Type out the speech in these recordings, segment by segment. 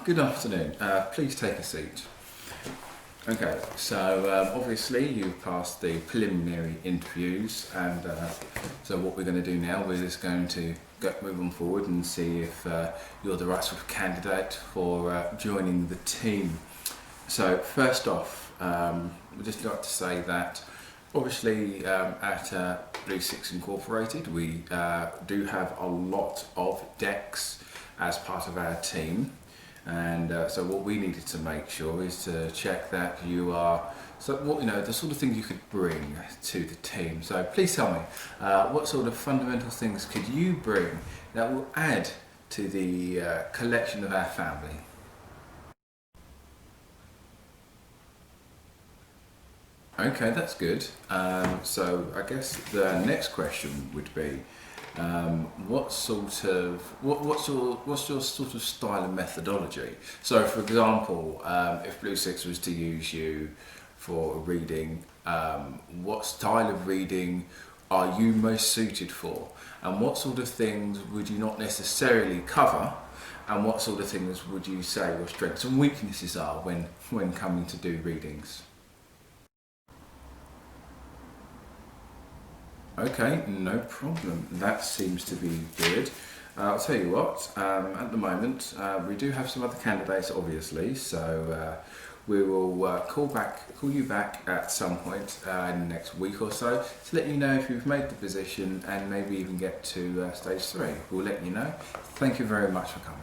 Good afternoon. Please take a seat. Okay, so obviously you've passed the preliminary interviews, and so what we're going to do now, we're just going to move on forward and see if you're the right sort of candidate for joining the team. So first off, we'd just like to say that obviously at Sicx Incorporated we do have a lot of decks as part of our team. And so what we needed to make sure is to check that you are, so what, the sort of things you could bring to the team. So please tell me, what sort of fundamental things could you bring that will add to the collection of our family? Okay, that's good. So I guess the next question would be, what's your sort of style and methodology? So, for example, if Sicx was to use you for a reading, what style of reading are you most suited for, and what sort of things would you not necessarily cover, and what sort of things would you say your strengths and weaknesses are when coming to do readings? Okay, no problem. That seems to be good. I'll tell you what, at the moment we do have some other candidates obviously, so we will call you back at some point in the next week or so to let you know if you've made the position and maybe even get to stage 3. We'll let you know. Thank you very much for coming.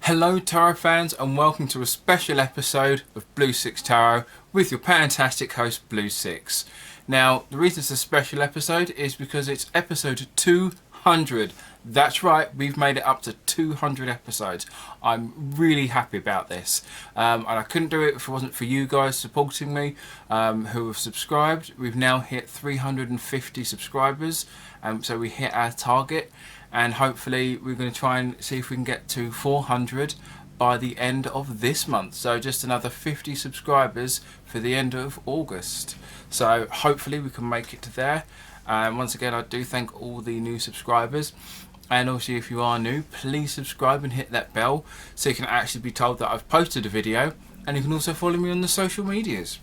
Hello Tarot fans, and welcome to a special episode of Sicx Tarot with your fantastic host Sicx. Now the reason it's a special episode is because it's episode 200. That's right, we've made it up to 200 episodes. I'm really happy about this, and I couldn't do it if it wasn't for you guys supporting me, who have subscribed. We've now hit 350 subscribers, so we hit our target. And hopefully we're going to try and see if we can get to 400 by the end of this month. So just another 50 subscribers for the end of August. So hopefully we can make it to there. Once again, I do thank all the new subscribers. And also, if you are new, please subscribe and hit that bell so you can actually be told that I've posted a video. And you can also follow me on the social medias.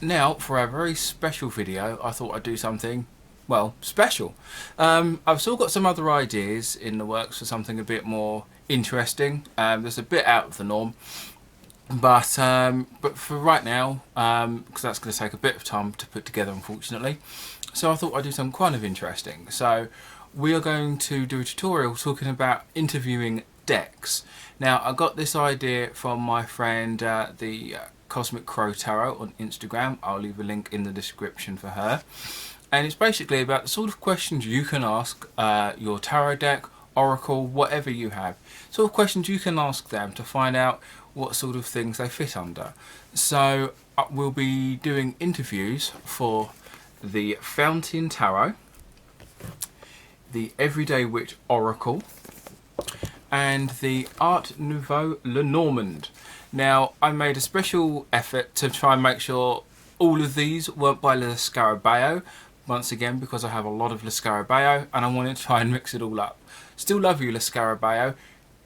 Now, for our very special video, I thought I'd do something, well, special. I've still got some other ideas in the works for something a bit more interesting. That's a bit out of the norm, but for right now, because that's going to take a bit of time to put together, unfortunately. So I thought I'd do something kind of interesting. So we are going to do a tutorial talking about interviewing decks. Now I got this idea from my friend, the Cosmic Crow Tarot on Instagram. I'll leave a link in the description for her. And it's basically about the sort of questions you can ask your tarot deck, oracle, whatever you have. Sort of questions you can ask them to find out what sort of things they fit under. So we'll be doing interviews for the Fountain Tarot, the Everyday Witch Oracle, and the Art Nouveau Lenormand. Now I made a special effort to try and make sure all of these weren't by Le Scarabeo. Once again, because I have a lot of Le Scarabeo and I wanted to try and mix it all up. Still love you, Le Scarabeo.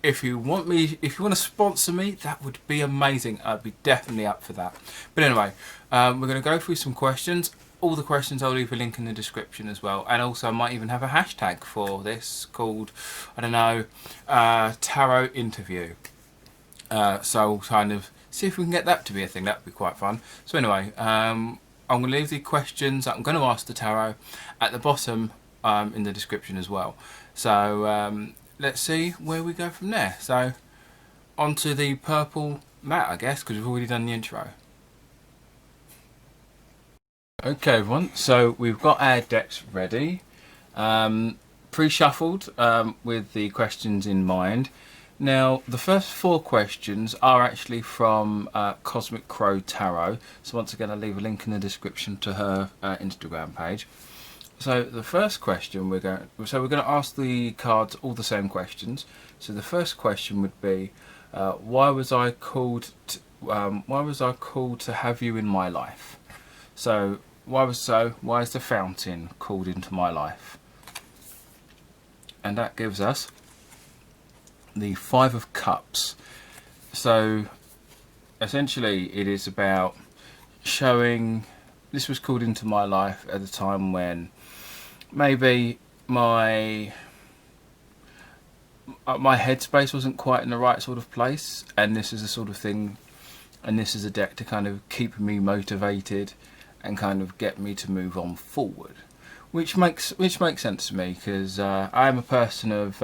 If you want to sponsor me, that would be amazing. I'd be definitely up for that. But anyway, we're going to go through some questions. All the questions I'll leave a link in the description as well. And also I might even have a hashtag for this called, I don't know, tarot interview. So we'll kind of see if we can get that to be a thing. That would be quite fun. So anyway, I'm going to leave the questions that I'm going to ask the tarot at the bottom in the description as well. So let's see where we go from there. So onto the purple mat, I guess, because we've already done the intro. Okay everyone, so we've got our decks ready, pre-shuffled with the questions in mind. Now, the first 4 questions are actually from Cosmic Crow Tarot. So once again, I'll leave a link in the description to her Instagram page. So the first question we're going to ask the cards all the same questions. So the first question would be, why was I called to have you in my life? So why is the fountain called into my life? And that gives us the 5 of Cups. So essentially it is about showing this was called into my life at a time when maybe my headspace wasn't quite in the right sort of place, and this is a sort of thing, and this is a deck to kind of keep me motivated and kind of get me to move on forward, which makes sense to me, because I am a person of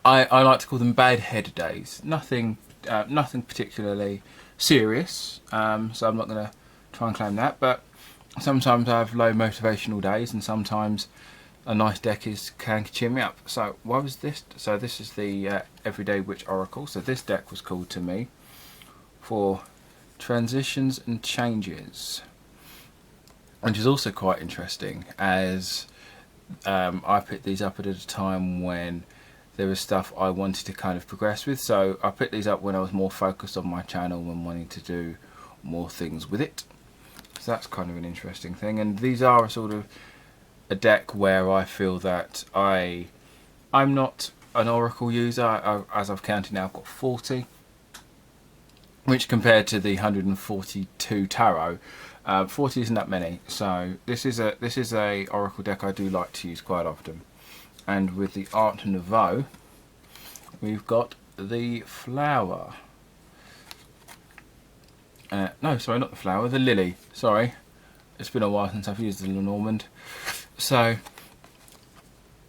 I like to call them bad head days. Nothing particularly serious, so I'm not going to try and claim that, but sometimes I have low motivational days, and sometimes a nice deck can cheer me up. So why was this? So this is the Everyday Witch Oracle. So this deck was called to me for transitions and changes, which is also quite interesting, as I picked these up at a time when there was stuff I wanted to kind of progress with. So I picked these up when I was more focused on my channel and wanting to do more things with it. So that's kind of an interesting thing. And these are a sort of a deck where I feel that I'm not an oracle user. As I've counted now, I've got 40, which compared to the 142 tarot, 40 isn't that many. So this is a oracle deck I do like to use quite often. And with the Art Nouveau, we've got the flower. No, sorry, not the flower, the lily. Sorry, it's been a while since I've used the Lenormand. So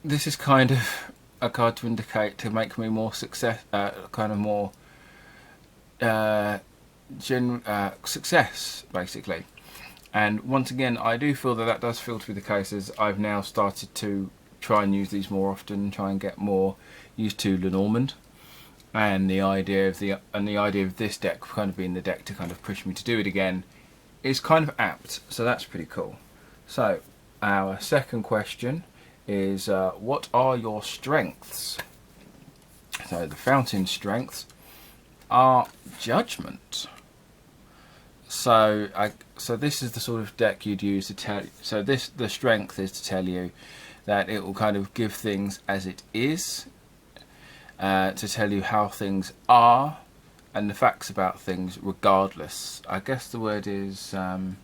this is kind of a card to indicate, to make me more success, kind of more success, basically. And once again, I do feel that does feel to be the case, as I've now started to try and use these more often, try and get more used to Lenormand, and the idea of this deck kind of being the deck to kind of push me to do it again is kind of apt. So that's pretty cool. So our second question is, what are your strengths? So the fountain's strengths are judgment. So this is the sort of deck you'd use to tell. So the strength is to tell you that it will kind of give things as it is, to tell you how things are and the facts about things regardless. I guess the word is, can't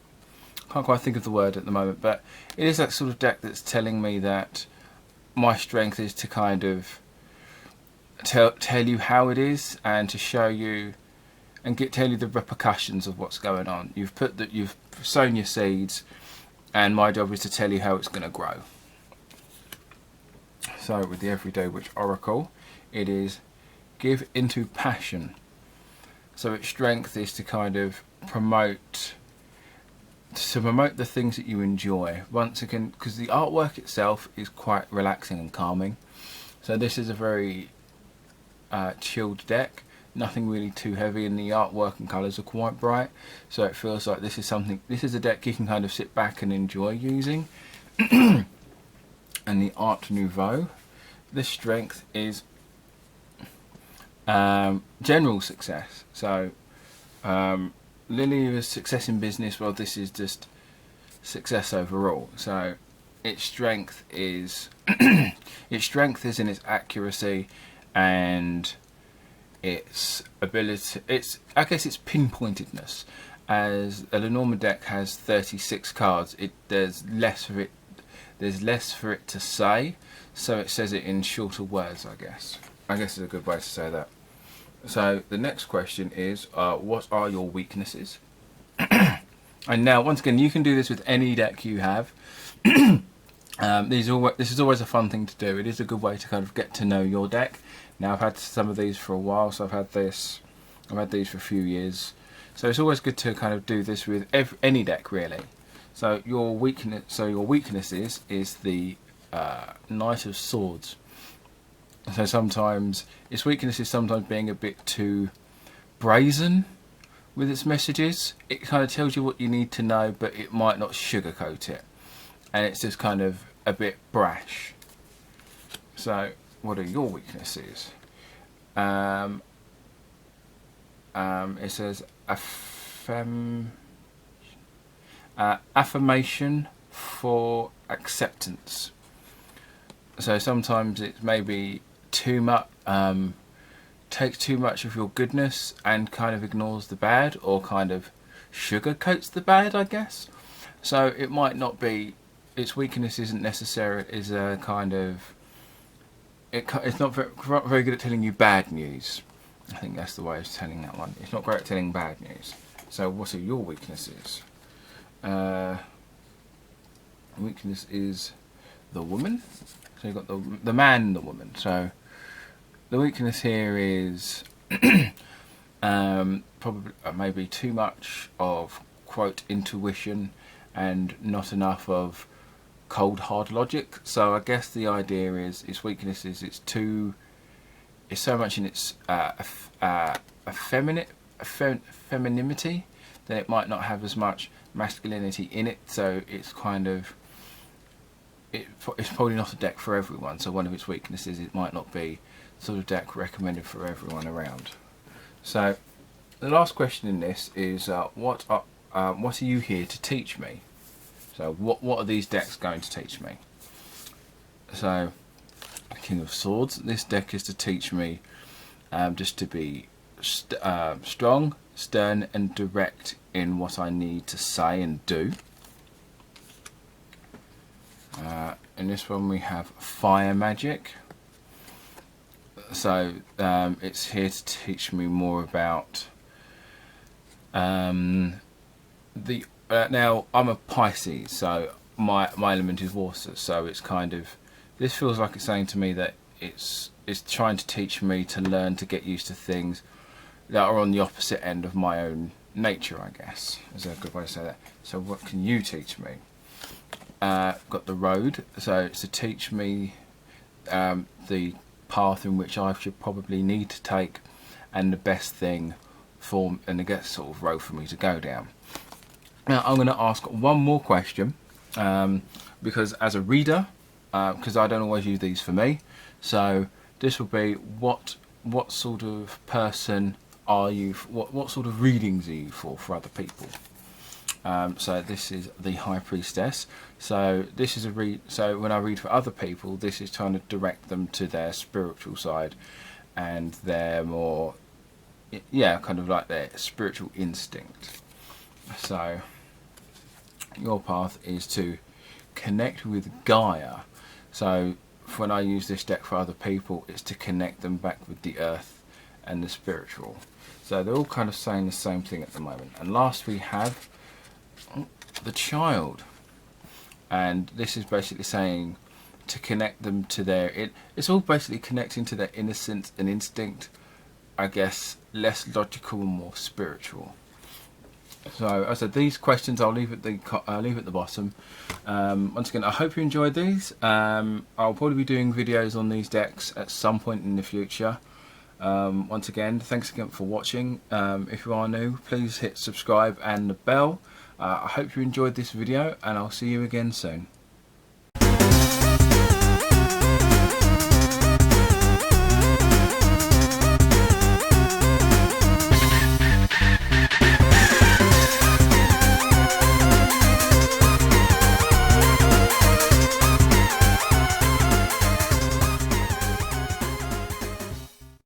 quite think of the word at the moment, but it is that sort of deck that's telling me that my strength is to kind of tell you how it is, and to show you and tell you the repercussions of what's going on. You've sown your seeds, and my job is to tell you how it's going to grow. So with the Everyday Witch Oracle, it is give into passion. So its strength is to kind of promote the things that you enjoy. Once again, because the artwork itself is quite relaxing and calming. So this is a very chilled deck. Nothing really too heavy, and the artwork and colours are quite bright. So it feels like this is a deck you can kind of sit back and enjoy using. And the Art Nouveau, the strength is general success. So Lily was success in business, well this is just success overall. So its strength is in its accuracy and its ability, I guess its pinpointedness. As a Lenormand deck has 36 cards, there's less for it to say, so it says it in shorter words, I guess. I guess is a good way to say that. So the next question is, what are your weaknesses? And now, once again, you can do this with any deck you have. This is always a fun thing to do. It is a good way to kind of get to know your deck. Now, I've had some of these for a while, so I've had these for a few years. So it's always good to kind of do this with any deck, really. So your weaknesses is the Knight of Swords. So sometimes its weakness is sometimes being a bit too brazen with its messages. It kind of tells you what you need to know, but it might not sugarcoat it, and it's just kind of a bit brash. So what are your weaknesses? It says affirmation for acceptance. So sometimes it's maybe too much, takes too much of your goodness and kind of ignores the bad, or kind of sugarcoats the bad, I guess. So it might not be, its weakness isn't necessary, is a kind of, it's not very good at telling you bad news. I think that's the way of telling that one. It's not great at telling bad news. So what are your weaknesses? Weakness is the woman. So you've got the man and the woman. So the weakness here is probably maybe too much of, quote, intuition and not enough of cold hard logic. So I guess the idea is its weakness is it's so much in its femininity that it might not have as much masculinity in it. So it's kind of, it's probably not a deck for everyone. So one of its weaknesses, it might not be sort of deck recommended for everyone around. So the last question in this is what are you here to teach me? So what are these decks going to teach me? So King of Swords, this deck is to teach me just to be strong, stern and direct in what I need to say and do. In this one we have Fire Magic. So it's here to teach me more about now I'm a Pisces, so my element is water, so it's kind of, this feels like it's saying to me that it's trying to teach me to learn to get used to things that are on the opposite end of my own nature, I guess, is a good way to say that. So what can you teach me? Got the Road, so it's to teach me the path in which I should probably need to take, and the best thing for, and the best sort of road for me to go down. Now I'm going to ask one more question, because as a reader, because I don't always use these for me, so this will be what sort of person are you, what sort of readings are you for other people? So this is the High Priestess. So this is so when I read for other people, this is trying to direct them to their spiritual side and their more, yeah, kind of like their spiritual instinct. So your path is to connect with Gaia. So when I use this deck for other people, it's to connect them back with the earth and the spiritual. So they're all kind of saying the same thing at the moment. And last we have the Child, and this is basically saying to connect them to their, it's all basically connecting to their innocence and instinct, I guess, less logical and more spiritual. So as I said, these questions I'll leave at the bottom. Once again, I hope you enjoyed these. I'll probably be doing videos on these decks at some point in the future. Once again, thanks again for watching. If you are new, please hit subscribe and the bell. I hope you enjoyed this video, and I'll see you again soon.